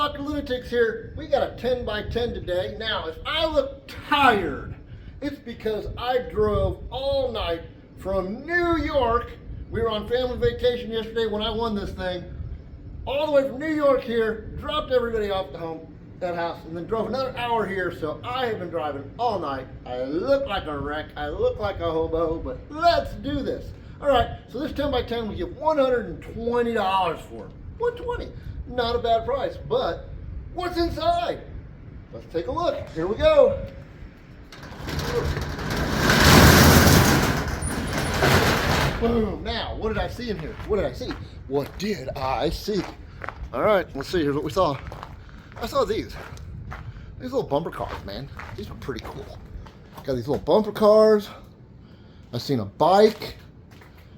Dr. Lunatics here. We got a 10 by 10 today. Now, if I look tired, it's because I drove all night from New York. We were on family vacation yesterday when I won this thing. All the way from New York here, dropped everybody off at that house, and then drove another hour here. So I have been driving all night. I look like a wreck. I look like a hobo, but let's do this. All right, so this 10 by 10 we get $120 for. $120. Not a bad price, but what's inside? Let's take a look. Here we go. Boom. Now, what did I see in here? What did I see? What did I see? All right, let's see. Here's what we saw. I saw these little bumper cars, man. These are pretty cool. Got these little bumper cars. I seen a bike.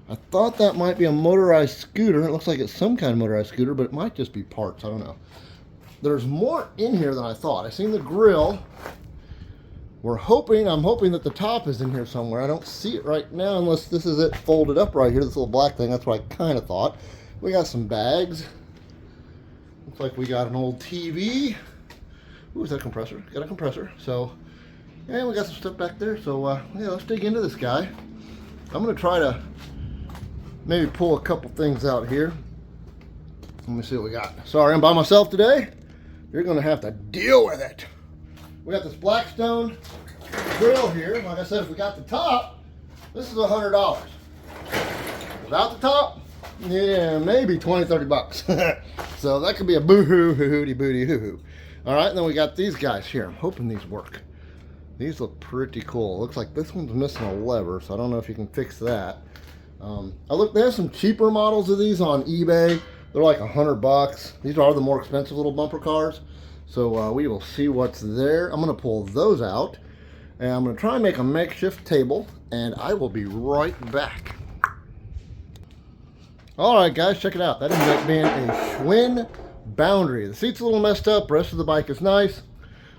I thought that might be a motorized scooter. It looks like it's some kind of motorized scooter, but it might just be parts. I don't know. There's more in here than I thought. I seen the grill. I'm hoping that the top is in here somewhere. I don't see it right now unless this is it folded up right here, this little black thing. That's what I kind of thought. We got some bags. Looks like we got an old TV. Ooh, is that a compressor? Got a compressor. So, yeah, we got some stuff back there. So, yeah, let's dig into this guy. I'm going to try to maybe pull a couple things out here. Let me see what we got. Sorry, I'm by myself today. You're going to have to deal with it. We got this Blackstone grill here. Like I said, if we got the top, this is $100. Without the top, yeah, maybe 20, 30 bucks. So that could be a boo-hoo, hoo-hooty, booty, hoo-hoo. All right, and then we got these guys here. I'm hoping these work. These look pretty cool. Looks like this one's missing a lever, so I don't know if you can fix that. They have some cheaper models of these on eBay. They're like $100. These are the more expensive little bumper cars. So we will see what's there. I'm going to pull those out, and I'm going to try and make a makeshift table, and I will be right back. All right, guys, check it out. That ended up being a Schwinn Boundary. The seat's a little messed up. The rest of the bike is nice.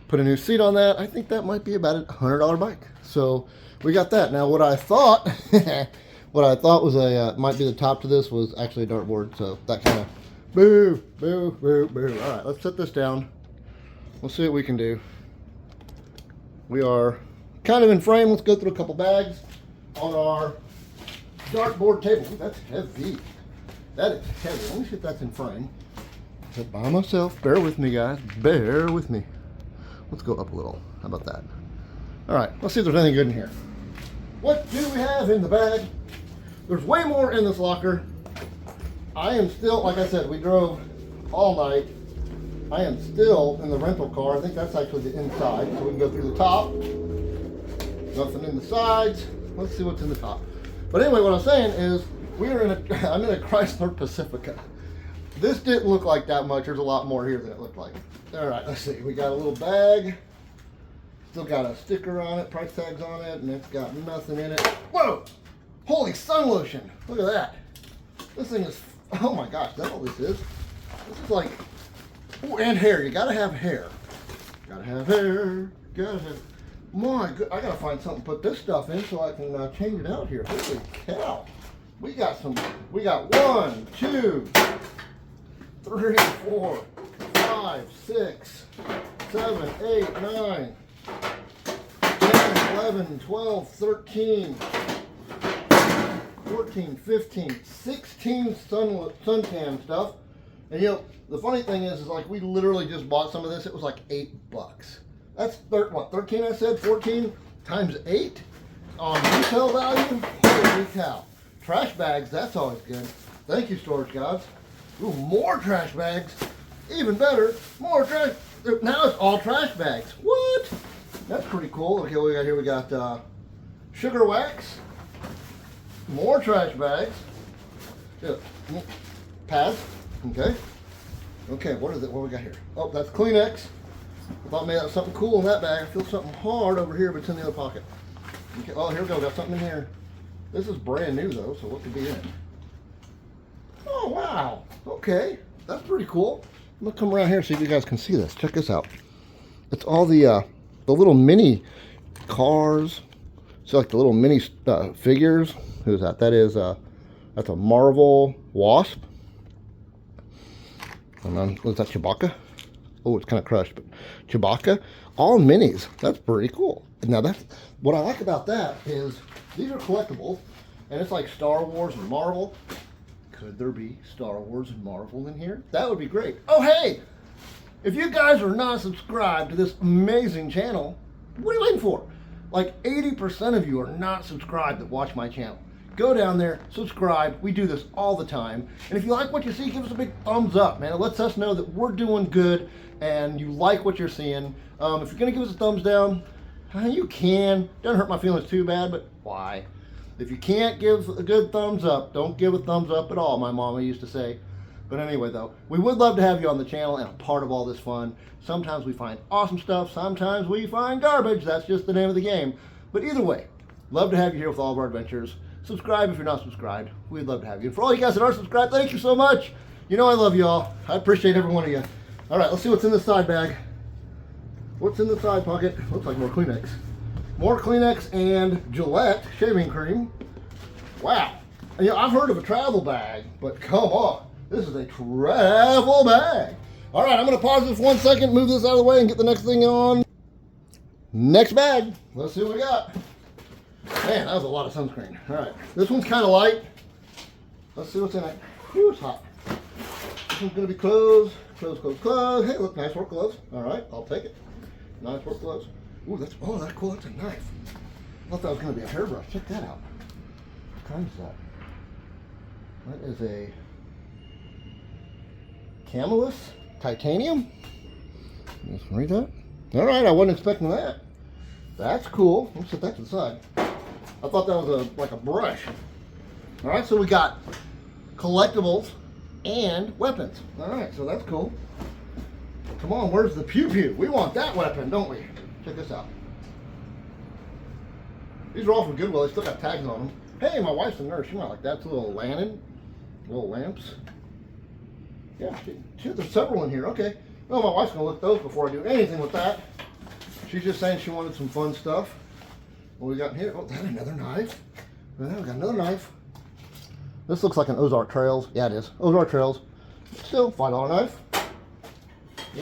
Put a new seat on that. I think that might be about a $100 bike. So we got that. Now, what I thought, was might be the top to this was actually a dartboard. So that kind of boo, boo, boo, boo. All right, let's set this down. We'll see what we can do. We are kind of in frame. Let's go through a couple bags on our dartboard table. Ooh, that's heavy. That is heavy. Let me see if that's in frame. Sit by myself. Bear with me, guys. Bear with me. Let's go up a little. How about that? All right. Let's see if there's anything good in here. What do we have in the bag? There's way more in this locker. I am still, like I said, we drove all night. I am still in the rental car. I think that's actually the inside. So we can go through the top. Nothing in the sides. Let's see what's in the top. But anyway, what I'm saying is I'm in a Chrysler Pacifica. This didn't look like that much. There's a lot more here than it looked like. All right, let's see. We got a little bag. Still got a sticker on it, price tags on it, and it's got nothing in it. Whoa! Holy sun lotion. Look at that. This thing is, oh my gosh, that's all this is. This is like, oh, and hair. You gotta have hair. Gotta have hair. Gotta have, my good, I gotta find something to put this stuff in so I can change it out here. Holy cow. We got 1, 2, 3, 4, 5, 6, 7, 8, 9, 10, 11, 12, 13, 14, 15, 16 suntan stuff. And you know, the funny thing is like we literally just bought some of this. It was like $8. That's what, 13 I said, 14 times 8 on retail value. Holy cow. Trash bags, that's always good. Thank you, storage gods. Ooh, more trash bags. Even better, more trash. Now it's all trash bags. What? That's pretty cool. Okay, what we got here? We got sugar wax. More trash bags. Yeah. Pads. Okay. Okay, what is it? What we got here? Oh, that's Kleenex. I thought maybe that was something cool in that bag. I feel something hard over here, but it's in the other pocket. Okay. Oh, here we go. Got something in here. This is brand new though, so what could be in it? Oh wow. Okay. That's pretty cool. I'm gonna come around here so you guys can see this. Check this out. It's all the little mini cars. It's like the little mini figures. Who's that? That is that's a Marvel Wasp. And then was that Chewbacca? Oh, it's kind of crushed, but Chewbacca, all minis. That's pretty cool. Now that's what I like about that is these are collectibles, and it's like Star Wars and Marvel. Could there be Star Wars and Marvel in here? That would be great. Oh, hey, if you guys are not subscribed to this amazing channel, what are you waiting for? Like 80% of you are not subscribed that watch my channel. Go down there, subscribe. We do this all the time. And if you like what you see, give us a big thumbs up, man. It lets us know that we're doing good and you like what you're seeing. If you're gonna give us a thumbs down, you can. Doesn't hurt my feelings too bad, but why? If you can't give a good thumbs up, don't give a thumbs up at all, my mama used to say. But anyway, though, we would love to have you on the channel and a part of all this fun. Sometimes we find awesome stuff. Sometimes we find garbage. That's just the name of the game. But either way, love to have you here with all of our adventures. Subscribe if you're not subscribed. We'd love to have you. And for all you guys that are subscribed, thank you so much. You know I love you all. I appreciate every one of you. All right, let's see what's in this side bag. What's in the side pocket? Looks like more Kleenex. More Kleenex and Gillette shaving cream. Wow. You know, I've heard of a travel bag, but come on. This is a travel bag. All right, I'm going to pause this 1 second, move this out of the way, and get the next thing on. Next bag. Let's see what we got. Man, that was a lot of sunscreen. All right, this one's kind of light. Let's see what's in it. Whew, it's hot. This one's going to be clothes. Clothes, clothes, clothes. Hey, look, nice work gloves. All right, I'll take it. Nice work gloves. Ooh, that's cool. That's a knife. I thought that was going to be a hairbrush. Check that out. What kind is that? That is a Camelus titanium. Let's read that. All right, I wasn't expecting that. That's cool. Let's set that to the side. I thought that was like a brush. All right, so we got collectibles and weapons. All right, so that's cool. Come on, where's the pew pew? We want that weapon, don't we? Check this out. These are all from Goodwill. They still got tags on them. Hey, my wife's a nurse. She might like that. It's a little lantern, little lamps. Yeah, there's several in here. Okay. Well, my wife's gonna look those before I do anything with that. She's just saying she wanted some fun stuff. What we got in here? Oh, that's another knife. Well, we got another knife. This looks like an Ozark Trails. Yeah, it is. Ozark Trails. Still, $5 knife.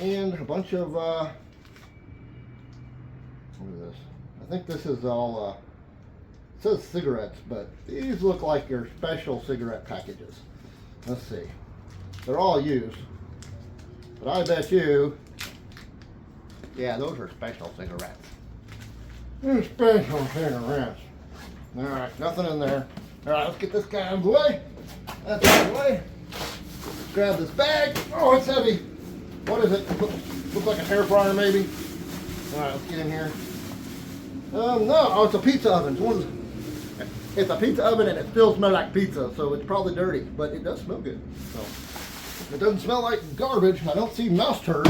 And a bunch of, what is this? I think this is all, it says cigarettes, but these look like your special cigarette packages. Let's see. They're all used. But I bet you, yeah, those are special cigarettes. They're special cigarettes. All right, nothing in there. All right, let's get this guy out of the way. That's out of the way. Let's grab this bag. Oh, it's heavy. What is it? Looks like a hair fryer, maybe. All right, let's get in here. No, oh, it's a pizza oven. It's a pizza oven, and it still smells like pizza, so it's probably dirty, but it does smell good. So it doesn't smell like garbage. I don't see mouse turds,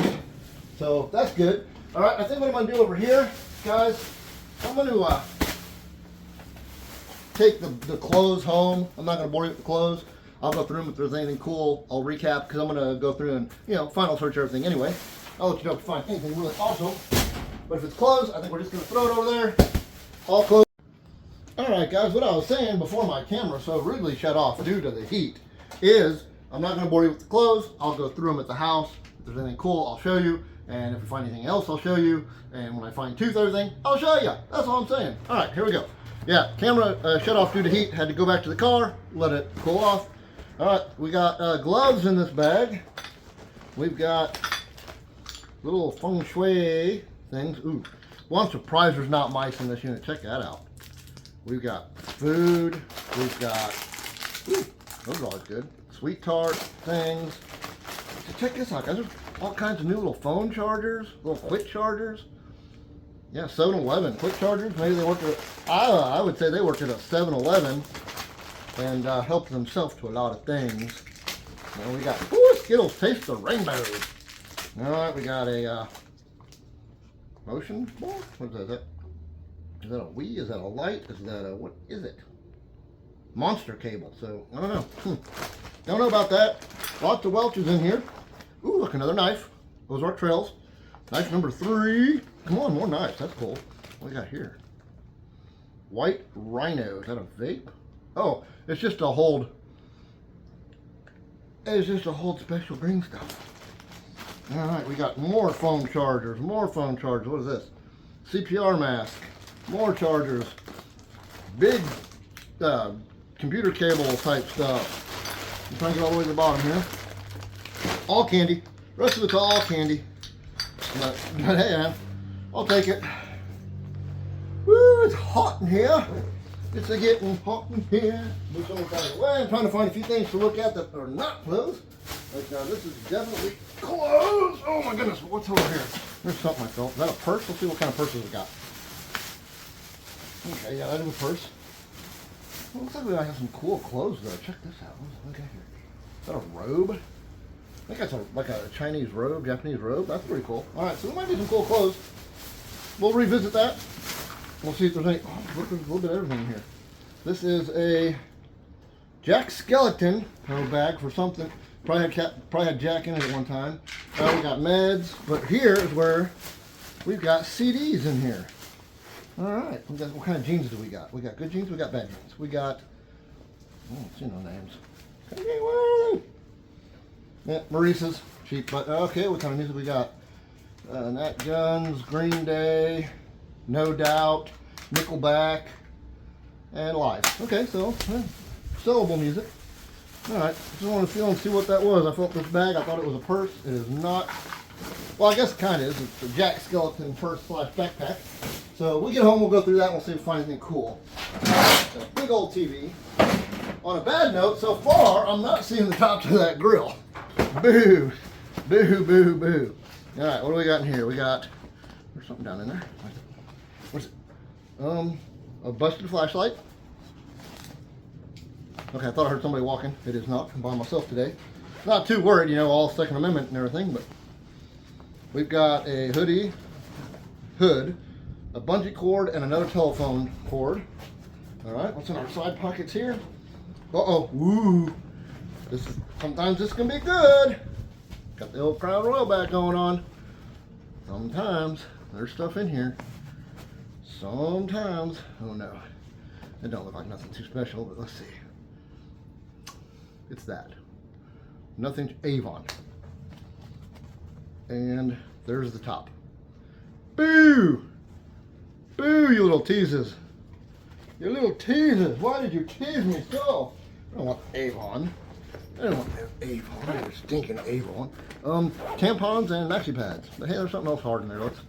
so that's good. All right, I think what I'm gonna do over here, guys, I'm gonna take the clothes home. I'm not gonna bore you with the clothes. I'll go through them if there's anything cool. I'll recap because I'm gonna go through and final search everything anyway. I'll let you know if you find anything really awesome. But if it's clothes, I think we're just gonna throw it over there. All clothes. All right, guys. What I was saying before my camera so rudely shut off due to the heat is I'm not gonna bore you with the clothes. I'll go through them at the house. If there's anything cool, I'll show you. And if we find anything else, I'll show you. And when I find tooth everything, I'll show you. That's all I'm saying. All right, here we go. Yeah, camera shut off due to heat. Had to go back to the car, let it cool off. All right, we got gloves in this bag. We've got little feng shui things. Ooh, well, I'm surprised there's not mice in this unit. Check that out. We've got food. We've got, ooh, those are always good. Sweet tart things. So check this out, guys. There's all kinds of new little phone chargers, little quick chargers. Yeah, 7-Eleven quick chargers. Maybe they work at, I would say they work at a 7-Eleven and help themselves to a lot of things. Now we got, ooh, Skittles Taste the Rainbow. All right, we got a motion board. What is that? Is that a Wii? Is that a light? Is that a, what is it? Monster cable. So, I don't know. Don't know about that. Lots of Welch's in here. Ooh, look, another knife. Ozark Trails. Knife number 3. Come on, more knives. That's cool. What we got here? White Rhino. Is that a vape? Oh, it's just to hold. It's just to hold special green stuff. All right, we got more phone chargers, more phone chargers. What is this? CPR mask, more chargers, big computer cable type stuff. I'm trying to get all the way to the bottom here. All candy. Rest of it's all candy. But hey, man, I'll take it. Woo, it's hot in here. It's getting hot in here. Move some out of the way. I'm trying to find a few things to look at that are not closed. Like this is definitely closed. Oh my goodness, what's over here? There's something I felt. Is that a purse? Let's see what kind of purses we got. Okay, yeah, that is a purse. Well, looks like we might have some cool clothes though. Check this out. What's here? Is that a robe? I think that's like a Chinese robe, Japanese robe. That's pretty cool. All right, so there might be some cool clothes. We'll revisit that. We'll see if there's any. Oh, look, there's a little bit of everything here. This is a Jack Skeleton bag for something. Probably had Jack in it at one time. We got meds, but here is where we've got CDs in here. All right, what kind of jeans do we got? We got good jeans, we got bad jeans. We got, I don't see no names. Okay, what are they? Yeah, Maurice's, cheap, but okay, what kind of music we got? Nat Guns, Green Day, No Doubt, Nickelback, and Live. Okay, so, sellable music. Alright, just wanted to feel and see what that was. I felt this bag, I thought it was a purse. It is not. Well, I guess it kind of is. It's a Jack Skeleton purse / backpack. So we get home, we'll go through that and we'll see if we find anything cool. A big old TV. On a bad note, so far, I'm not seeing the top to that grill. Boo! Boo, boo, boo. Alright, what do we got in here? We got, there's something down in there. What's it? A busted flashlight. Okay, I thought I heard somebody walking. It is not. I'm by myself today. Not too worried, you know, all Second Amendment and everything, but we've got a hood, a bungee cord, and another telephone cord. Alright, what's in our side pockets here? Uh-oh, woo! Sometimes this can be good. Got the old Crown Royal back going on. Sometimes there's stuff in here. Sometimes, oh no, it don't look like nothing too special, but let's see. It's that. Nothing, Avon. And there's the top. Boo! Boo, you little teases. You little teases. Why did you tease me so? I don't want Avon. I don't want Avon. I want stinking Avon. Tampons and maxi pads. But hey, there's something else hard in there. Let's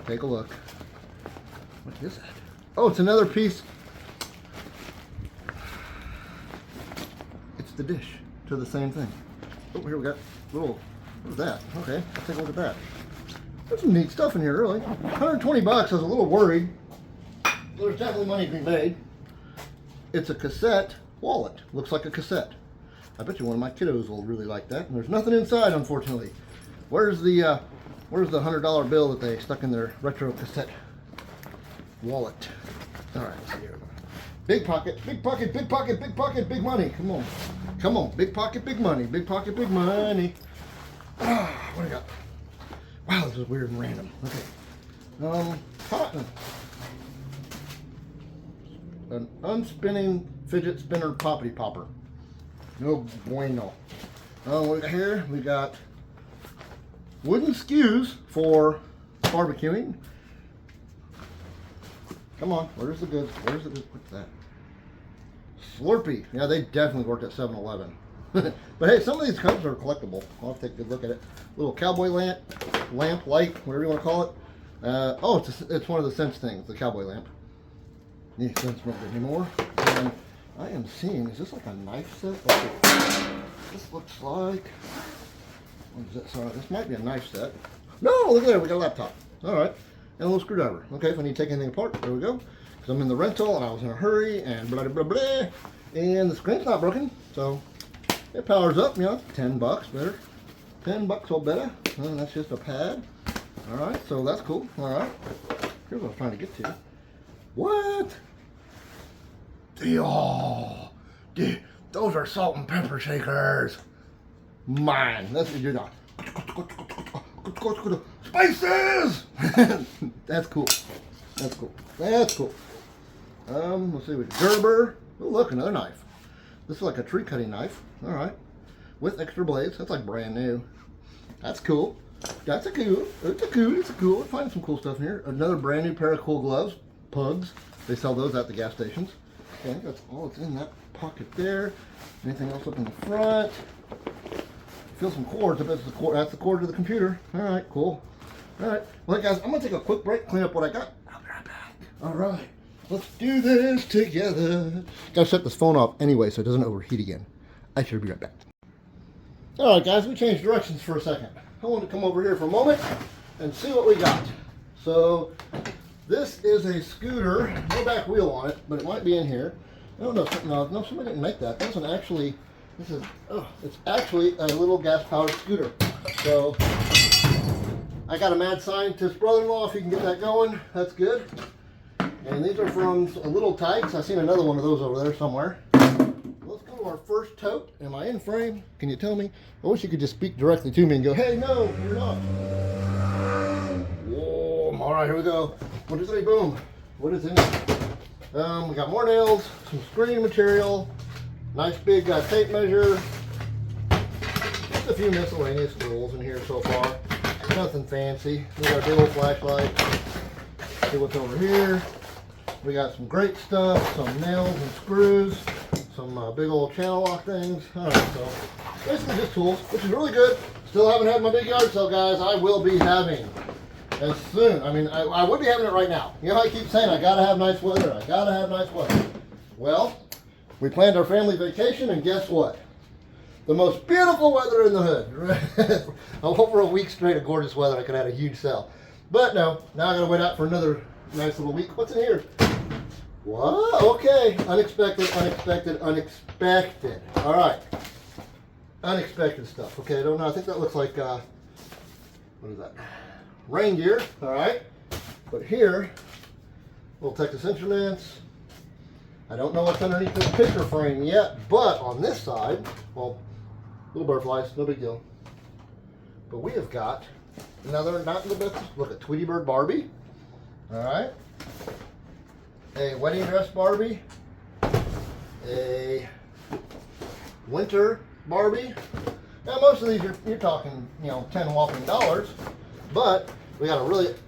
take a look. What is that? Oh, it's another piece. It's the dish to the same thing. Oh, here we got little. What is that? Okay, let's take a look at that. There's some neat stuff in here, really. 120 bucks. I was a little worried. There's definitely money to be made. It's a cassette wallet. Looks like a cassette. I bet you one of my kiddos will really like that. And there's nothing inside, unfortunately. Where's the $100 bill that they stuck in their retro cassette wallet? All right, let's see here. Big pocket, big pocket, big pocket, big pocket, big money. Come on, come on. Big pocket, big money. Big pocket, big money. Ah, what do I got? Wow, this is weird and random. Okay. Cotton. An unspinning fidget spinner poppity popper. No bueno. What we got here? We got wooden skews for barbecuing. Come on, where's the goods? Where's the goods? What's that? Slurpee. Yeah, they definitely worked at 7-Eleven. But hey, some of these cups are collectible. I'll have to take a good look at it. Little cowboy lamp, light, whatever you want to call it. Oh, it's one of the Sense things, the cowboy lamp. Yeah, Sense not good anymore. And I am seeing, is this like a knife set? This looks like, what is that? Sorry, this might be a knife set. No, look there, we got a laptop. All right, and a little screwdriver. Okay, if I need to take anything apart, there we go. Because I'm in the rental and I was in a hurry and blah, blah, blah. And the screen's not broken, so it powers up, you know, 10 bucks better. 10 bucks or better. And that's just a pad. All right, so that's cool. All right, here's what I was trying to get to. What? Dude, those are salt and pepper shakers. Mine. That's what you're not. Spices! That's cool. That's cool. That's cool. Let's see. Gerber. Oh, look, another knife. This is like a tree cutting knife. All right. With extra blades. That's like brand new. That's cool. That's a cool. It's a cool. Find some cool stuff in here. Another brand new pair of cool gloves. Pugs. They sell those at the gas stations. Okay, that's all that's in that pocket there. Anything else up in the front? Feel some cords. I bet that's the cord to the computer. All right, cool. All right. Well, guys, I'm gonna take a quick break, clean up what I got. I'll be right back. All right. Let's do this together. Gotta shut this phone off anyway so it doesn't overheat again. I should be right back. All right, guys, we changed directions for a second. I want to come over here for a moment and see what we got. So this is a scooter, no back wheel on it, but it might be in here. I don't know. No, somebody didn't make that. That wasn't actually. It's actually a little gas-powered scooter. So I got a mad scientist brother-in-law. If you can get that going, that's good. And these are from Little Tykes. I've seen another one of those over there somewhere. Let's go to our first tote. Am I in frame? Can you tell me? I wish you could just speak directly to me and go, hey, no, you're not. Whoa, all right, here we go. 1, 2, 3, boom. What is in it? We got more nails, some screen material, nice big tape measure, just a few miscellaneous tools in here so far. Nothing fancy. We got a big old flashlight. See what's over here. We got some great stuff, some nails and screws, some big old channel lock things. All right, so basically just tools, which is really good. Still haven't had my big yard sale, guys. I will be having as soon. I mean, I would be having it right now. You know how I keep saying I gotta have nice weather. I gotta have nice weather. Well, we planned our family vacation, and guess what? The most beautiful weather in the hood. Over a week straight of gorgeous weather, I could have had a huge sale. But no, now I gotta wait out for another nice little week. What's in here? What? Okay. Unexpected, unexpected, unexpected. All right. Unexpected stuff. Okay, I don't know. I think that looks like, what is that? Rain gear. All right. But here, little Texas Instruments. I don't know what's underneath this picture frame yet, but on this side, well, little butterflies, no big deal. But we have got another, not in the best, look at Tweety Bird Barbie. All right. A wedding dress Barbie. A winter Barbie. Now most of these you're talking, you know, 10 whopping dollars, but we got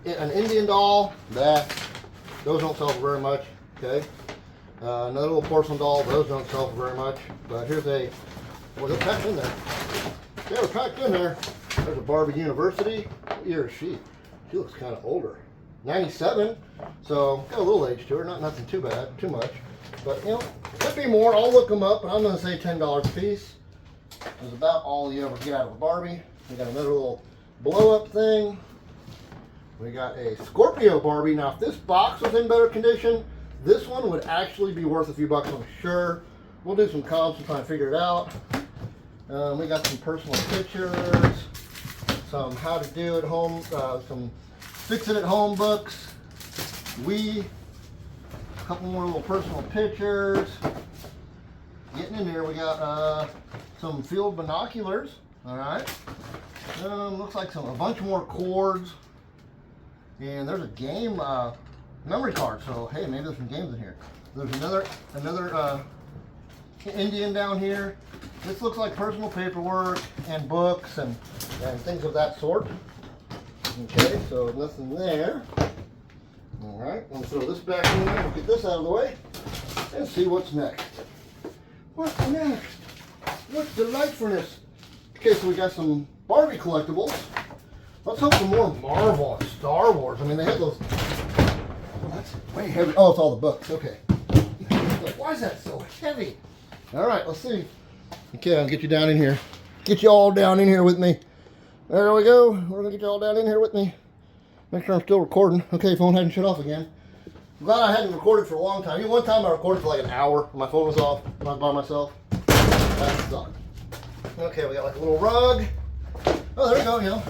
an Indian doll. Those don't sell for very much. Okay. Another little porcelain doll. Those don't sell for very much. But here's they're packed in there. They were packed in there. There's a Barbie University. What year is she? She looks kind of older. 97. So got a little age to her. Not nothing too bad, too much. But you know, could be more. I'll look them up, but I'm going to say $10 a piece. Is about all you ever get out of a Barbie. We got another little blow-up thing. We got a Scorpio Barbie. Now, if this box was in better condition, this one would actually be worth a few bucks, I'm sure. We'll do some comps and try and figure it out. We got some personal pictures, some how to do at home, some fix it at home books. A couple more little personal pictures. Getting in there, we got some field binoculars. All right. Looks like a bunch more cords. And there's a game memory card. So hey, maybe there's some games in here. There's another Indian down here. This looks like personal paperwork and books and things of that sort. Okay, so nothing there. All right, we'll throw this back in there. We'll get this out of the way and see what's next. What's next? What delightfulness. Okay, so we got some Barbie collectibles. Let's hope for more Marvel and Star Wars. I mean, they had those. Oh, that's way heavy. Oh, it's all the books. Okay. Like, why is that so heavy? All right, let's see. Okay, I'll get you down in here. Get you all down in here with me. There we go. We're going to get you all down in here with me. Make sure I'm still recording. Okay, phone hadn't shut off again. I'm glad I hadn't recorded for a long time. You know, one time I recorded for like an hour. My phone was off. I was by myself. That sucked. Okay, we got like a little rug. Oh, there we go, you know.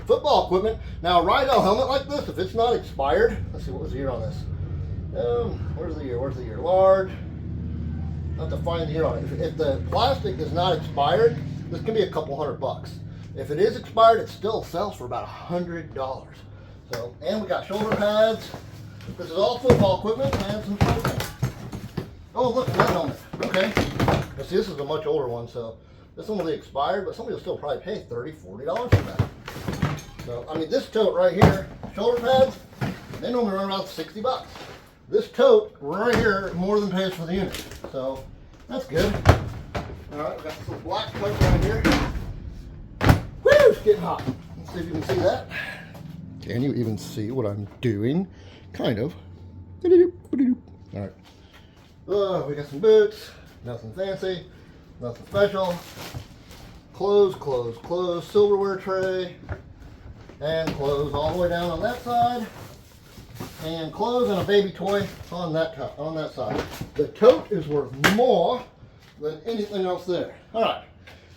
Football equipment. Now, a Rydell helmet like this, if it's not expired, let's see, what was the year on this? Where's the year? Where's the year? Large. I have to find the year on it. If the plastic is not expired, this can be a couple $100. If it is expired, it still sells for about $100. So, and we got shoulder pads. This is all football equipment and some shoulder pads. Oh, look, that helmet. Okay. Now, see, this is a much older one, so This one will be expired, but somebody will still probably pay $30, $40 for that. So, I mean, this tote right here, shoulder pads, they normally run about 60 bucks. This tote right here more than pays for the unit. So, that's good. All right, we got this little black tote right here. Woo, it's getting hot. Let's see if you can see that. Can you even see what I'm doing? Kind of. All right. We got some boots. Nothing fancy. Nothing special. Clothes, clothes, clothes. Silverware tray. And clothes all the way down on that side. And clothes and a baby toy on that side. The tote is worth more than anything else there. All right.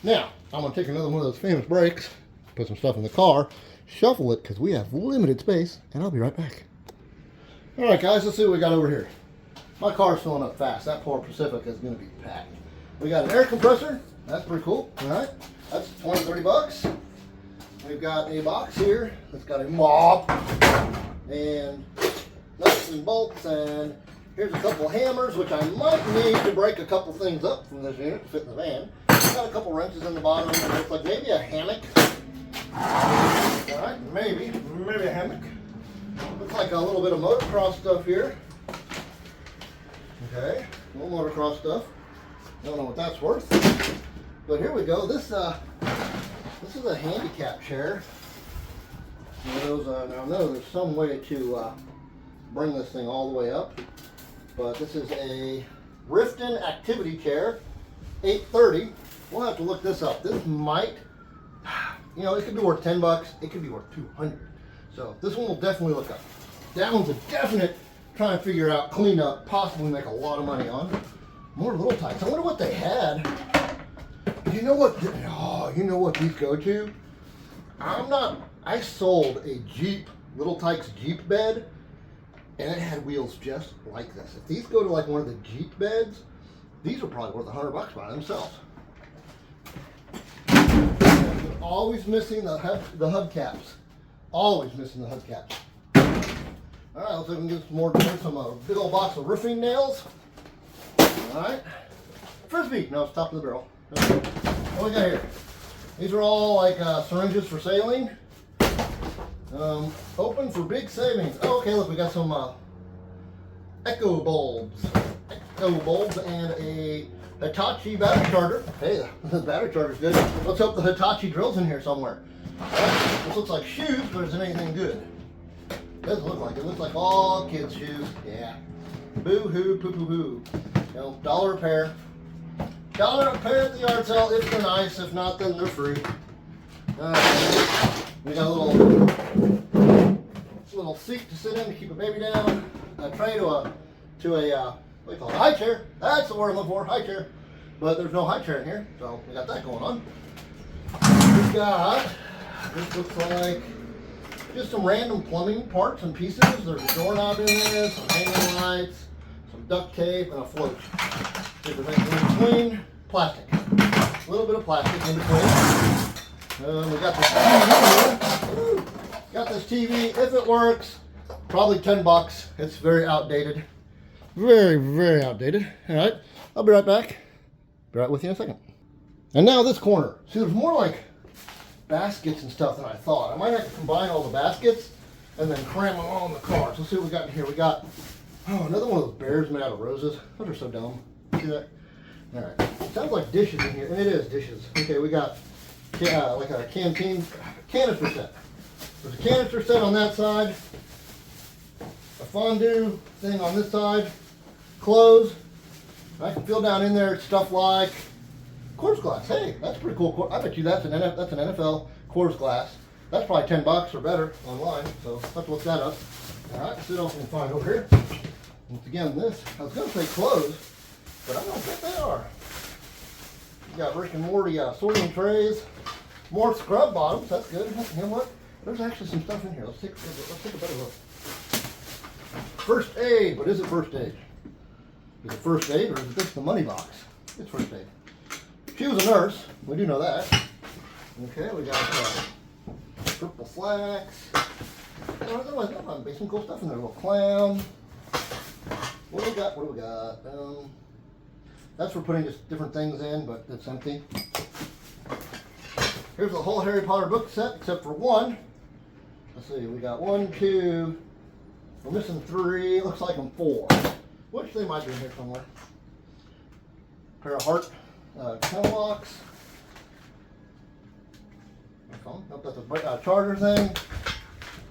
Now, I'm going to take another one of those famous breaks. Put some stuff in the car. Shuffle it because we have limited space. And I'll be right back. All right, guys. Let's see what we got over here. My car's filling up fast. That poor Pacifica is going to be packed. We got an air compressor. That's pretty cool. All right. That's 20, 30 bucks. We've got a box here that's got a mop and nuts and bolts, and here's a couple hammers, which I might need to break a couple things up from this unit to fit in the van. Got a couple wrenches in the bottom. It looks like maybe a hammock. All right, maybe a hammock. Looks like a little bit of motocross stuff here. Okay, a little motocross stuff. Don't know what that's worth, but here we go. This is a handicap chair. Now I know there's some way to bring this thing all the way up, but this is a Riften activity chair, 830. We'll have to look this up. This might, it could be worth 10 bucks. It could be worth 200. So this one will definitely look up. That one's a definite try and figure out, clean up, possibly make a lot of money on. More Little Tikes. I wonder what they had. You know what these go to? I sold a Jeep, Little Tikes Jeep bed, and it had wheels just like this. If these go to like one of the Jeep beds, these are probably worth 100 bucks by themselves. Always missing the hubcaps. Always missing the hubcaps. All right, let's see if we can get some more. Some big old box of roofing nails. All right. Frisbee. No, it's top of the barrel. Okay. What we got here? These are all like syringes for saline. Open for big savings. Oh, okay, look, we got some echo bulbs and a Hitachi battery charger. Hey, the battery charger's good. Let's hope the Hitachi drill's in here somewhere. Right. This looks like shoes, but is it anything good? It doesn't look like it. It looks like all kids' shoes. Yeah. Boo-hoo, poo-poo-hoo. $1 a pair. $1 a pair at the yard sale if they're nice. If not, then they're free. We got a little seat to sit in to keep a baby down. A tray to a what do you call it? High chair. That's the word I'm looking for. High chair. But there's no high chair in here, so we got that going on. We got, this looks like just some random plumbing parts and pieces. There's a doorknob in there, some hanging lights, some duct tape, and a float. There's anything in between. Plastic. A little bit of plastic in between. We got this TV here. Got this TV. If it works, probably 10 bucks. It's very outdated. Very, very outdated. All right. I'll be right back. Be right with you in a second. And now this corner. See, there's more like baskets and stuff than I thought. I might have to combine all the baskets and then cram them all in the car. So let's see what we got in here. We got, another one of those bears made out of roses. Those are so dumb. See that? All right. Sounds like dishes in here, and it is dishes. Okay, we got like a canister set. There's a canister set on that side, a fondue thing on this side, clothes. I can feel down in there stuff like quartz glass. Hey, that's pretty cool. I bet you that's an NFL quartz glass. That's probably 10 bucks or better online. So let's look that up. All right, let's see what else we can find over here. Once again, I was going to say clothes, but I don't think they are. You got Rick and Morty sorting trays, more scrub bottoms. That's good. You know what? There's actually some stuff in here. Let's take a better look. First aid. What is it? First aid. Is it first aid or is it just the money box? It's first aid. She was a nurse. We do know that. Okay, we got purple flax. There might be some cool stuff in there. A little clown. What do we got? That's for putting just different things in, but it's empty. Here's the whole Harry Potter book set, except for one. Let's see, we got 1, 2, we're missing 3, looks like I'm 4, which they might be in here somewhere. Pair of heart kennel locks. Nope, that's a charger thing.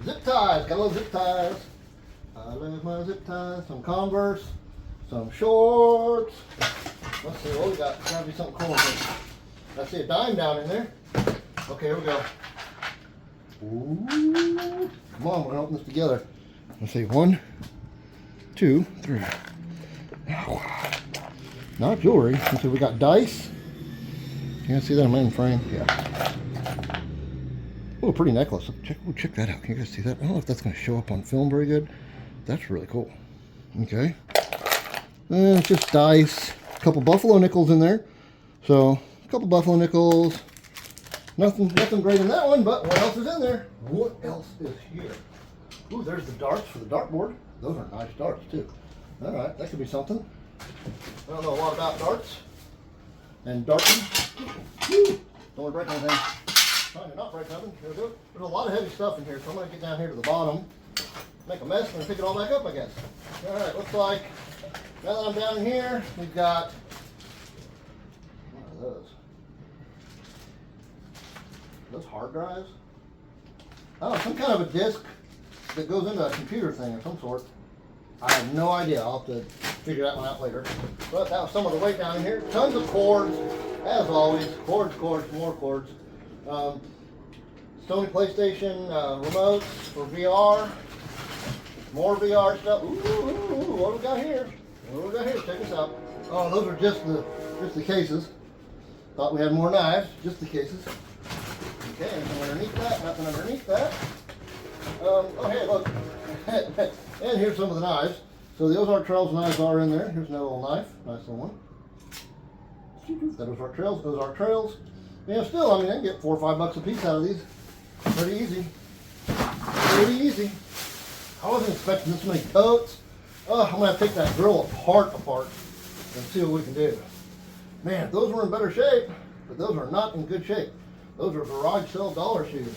Zip ties, got a little zip ties. I love my zip ties. Some Converse, some shorts. Let's see what we got. Gotta be something cool here. I see a dime down in there. Okay, here we go. Ooh. Come on, we're gonna open this together. Let's see, 1, 2, 3. Not jewelry. Let's see, we got dice. Can you see that? Am I in frame? Yeah. Oh, pretty necklace. Check that out. Can you guys see that? I don't know if that's going to show up on film very good. That's really cool. Okay. And it's just dice. A couple buffalo nickels in there. So, a couple buffalo nickels. Nothing great in that one, but what else is in there? What else is here? Ooh, there's the darts for the dartboard. Those are nice darts, too. All right, that could be something. I don't know a lot about darts and darting. Woo. Don't want to break anything. Trying to not break nothing. There's a lot of heavy stuff in here, so I'm going to get down here to the bottom, make a mess, and pick it all back up, I guess. All right, looks like, now that I'm down in here, we've got, what are those? Those hard drives? Oh, some kind of a disc that goes into a computer thing of some sort. I have no idea. I'll have to figure that one out later. But that was some of the weight down in here. Tons of cords, as always. Cords, more cords. Sony PlayStation remotes for VR. More VR stuff. Ooh, what do we got here? What do we got here? Check this out. Oh, those are just the cases. Thought we had more knives. Just the cases. Okay, anything underneath that? Nothing underneath that. Oh, hey, look. And here's some of the knives. So the Ozark Trails knives are in there. Here's another little knife. Nice little one. That Ozark Trails. Ozark Trails. Yeah, still, I mean, I can get $4 or $5 a piece out of these. Pretty easy. Pretty easy. I wasn't expecting this many totes. Oh, I'm going to have to take that grill apart and see what we can do. Man, those were in better shape, but those are not in good shape. Those are garage sale dollar shoes.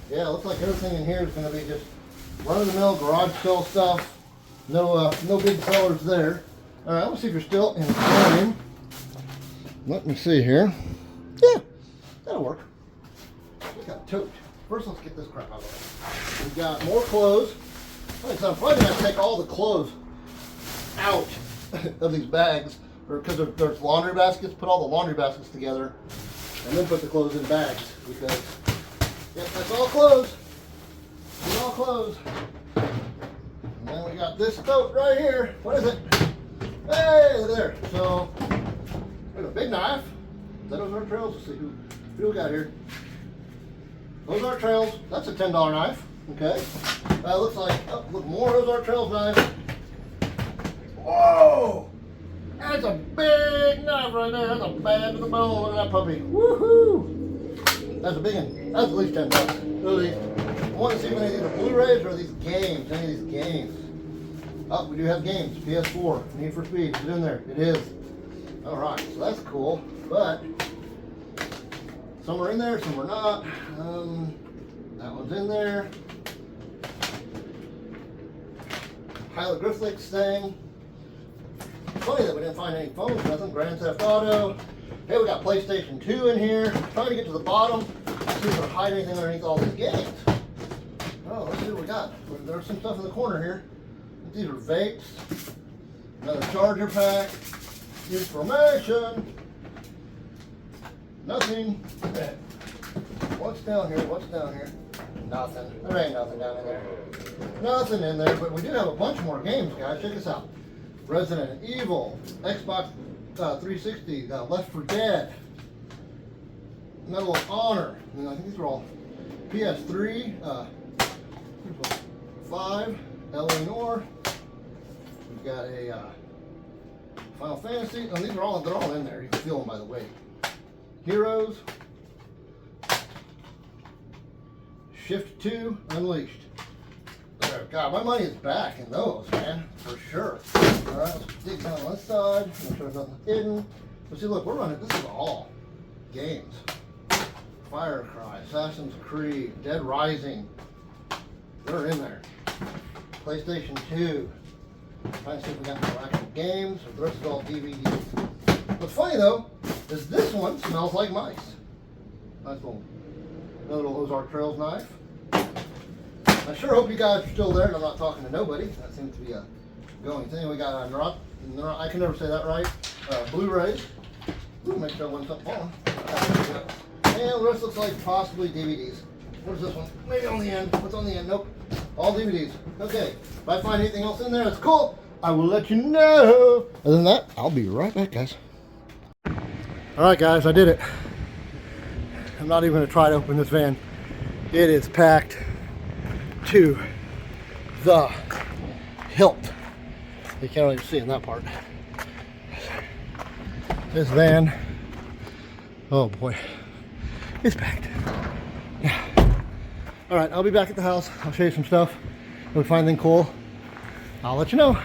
Yeah, it looks like everything in here is going to be just run-of-the-mill garage sale stuff. No big sellers there. All right, let's see if you're still in frame. Let me see here. Yeah, that'll work. We got Tote. First, let's get this crap out of the way. We got more clothes. So I'm probably going to take all the clothes out of these bags, because there's laundry baskets. Put all the laundry baskets together, and then put the clothes in bags, because yep, that's all clothes. It's all clothes. And then we got this tote right here. What is it? Hey, there. So we have a big knife. That Ozark Trails. Let's see who we got here. Ozark Trails. That's a $10 knife. Okay. Looks like, oh, look, more Ozark Trails knives. Whoa! That's a big knife right there. That's a bad to the bone. Look at that puppy. Woohoo! That's a big one. That's at least $10. Look at these. I want to see if any of these are Blu-rays or these games. Any of these games. Oh, we do have games. PS4. Need for Speed. It's in there. It is. All right. So that's cool. But some are in there, some are not. That one's in there. Hieroglyphics thing. Funny that we didn't find any phones, nothing. Grand Theft Auto. Hey, we got PlayStation 2 in here. Trying to get to the bottom. See if we can hide anything underneath all these games. Oh, let's see what we got. There's some stuff in the corner here. These are vapes. Another charger pack. Information. Nothing. What's down here? What's down here? Nothing. There ain't nothing down in there. Nothing in there, but we do have a bunch more games, guys. Check this out. Resident Evil, Xbox 360, Left 4 Dead, Medal of Honor. I think these are all PS3, 5, L.A. Noire. We've got a Final Fantasy. Oh, these are all, they're all in there. You can feel them by the weight. Heroes. Shift 2, Unleashed. There, God, my money is back in those, man, for sure. All right, let's dig down on this side. Make sure there's nothing hidden. But see, look, we're running. This is all games. Fire Cry, Assassin's Creed, Dead Rising. They're in there. PlayStation 2. Trying to see if we got more actual games, or the rest is all DVDs. What's funny though, is this one smells like mice. Nice little Ozark Trails knife. I sure hope you guys are still there and I'm not talking to nobody. That seems to be a going thing. We got I can never say that right. Blu-rays. Ooh, make sure one something falling. And the rest looks like possibly DVDs. Where's this one? Maybe on the end. What's on the end? Nope. All DVDs. Okay. If I find anything else in there that's cool, I will let you know. Other than that, I'll be right back, guys. Alright, guys, I did it. I'm not even going to try to open this van. It is packed to the hilt. You can't really see in that part. This van, oh boy, it's packed. Yeah. Alright, I'll be back at the house. I'll show you some stuff. If we find anything cool, I'll let you know.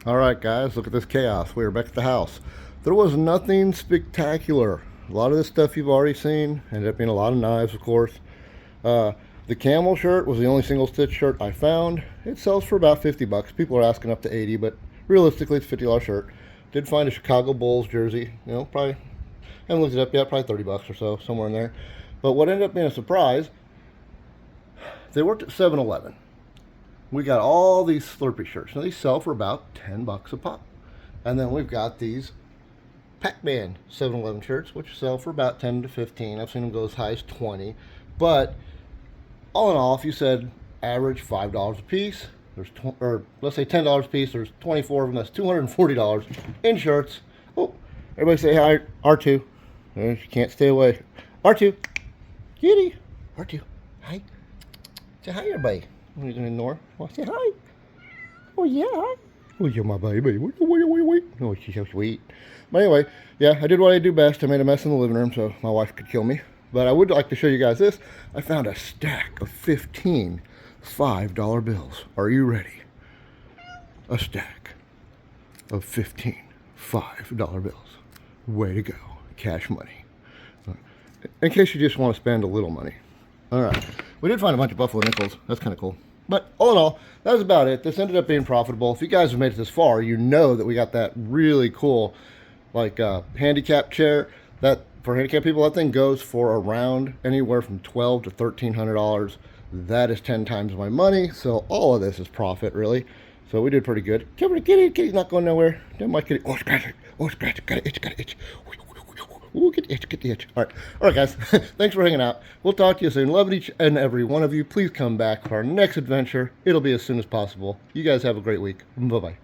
Alright guys, look at this chaos. We are back at the house. There was nothing spectacular. A lot of this stuff you've already seen. Ended up being a lot of knives, of course. The camel shirt was the only single stitch shirt I found. It sells for about 50 bucks. People are asking up to 80, but realistically it's a $50 shirt. Did find a Chicago Bulls jersey, you know, probably, haven't looked it up yet, probably 30 bucks or so, somewhere in there. But what ended up being a surprise, they worked at 7-Eleven. We got all these Slurpee shirts. Now these sell for about 10 bucks a pop. And then we've got these Pac-Man 7-Eleven shirts, which sell for about 10 to 15. I've seen them go as high as 20. But all in all, if you said average $5 a piece, there's or let's say $10 a piece, there's 24 of them. That's $240 in shirts. Oh, everybody say hi, R2. You can't stay away. R2, kitty, R2, hi. Say hi, everybody. Are you gonna ignore? Oh, say hi. Oh yeah. Oh, you're my baby. Wait. Oh, she's so sweet. But anyway, yeah, I did what I do best. I made a mess in the living room so my wife could kill me. But I would like to show you guys this. I found a stack of 15 $5 bills. Are you ready? A stack of 15 $5 bills. Way to go. Cash money. In case you just want to spend a little money. Alright. We did find a bunch of buffalo nickels. That's kind of cool. But all in all, that was about it. This ended up being profitable. If you guys have made it this far, you know that we got that really cool, like, handicap chair. That, for handicapped people, that thing goes for around anywhere from $1,200 to $1,300. That is 10 times my money. So all of this is profit, really. So we did pretty good. Come here, kitty. Kitty's not going nowhere. Don't my kitty. Oh, scratch it. Oh, scratch it. Got an itch. Got an itch. Ooh, get the itch, get the itch. All right, guys. Thanks for hanging out. We'll talk to you soon. Love each and every one of you. Please come back for our next adventure. It'll be as soon as possible. You guys have a great week. Bye-bye.